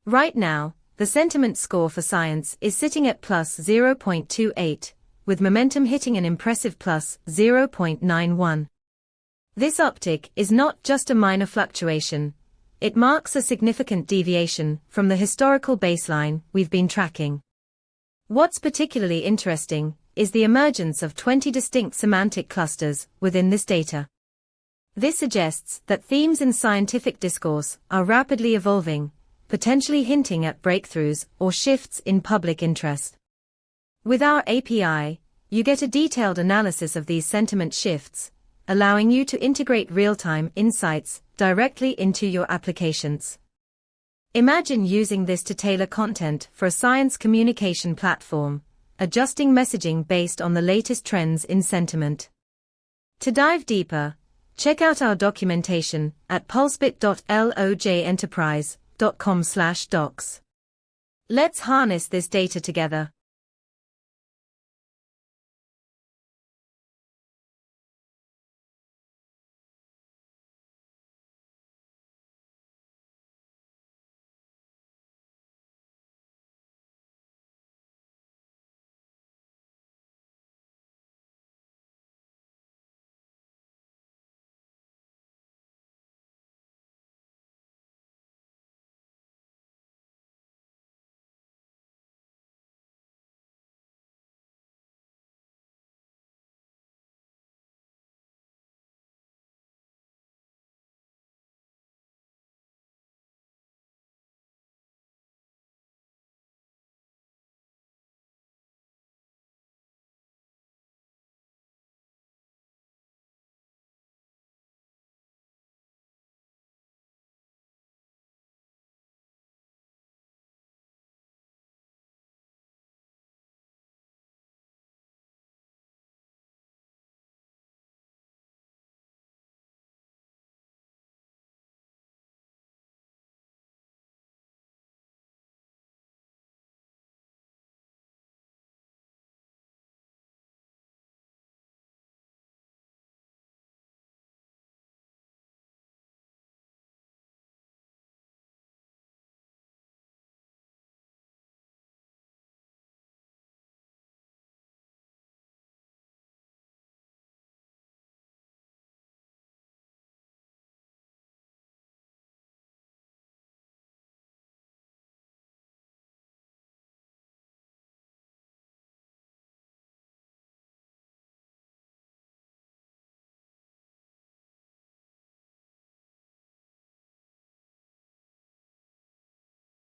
Right now, the sentiment score for science is sitting at plus 0.28, with momentum hitting an impressive plus 0.91. This uptick is not just a minor fluctuation, it marks a significant deviation from the historical baseline we've been tracking. What's particularly interesting is the emergence of 20 distinct semantic clusters within this data. This suggests that themes in scientific discourse are rapidly evolving, potentially hinting at breakthroughs or shifts in public interest. With our API, you get a detailed analysis of these sentiment shifts, allowing you to integrate real-time insights directly into your applications. Imagine using this to tailor content for a science communication platform, adjusting messaging based on the latest trends in sentiment. To dive deeper, check out our documentation at pulsebit.lojenterprise.com/docs. Let's harness this data together.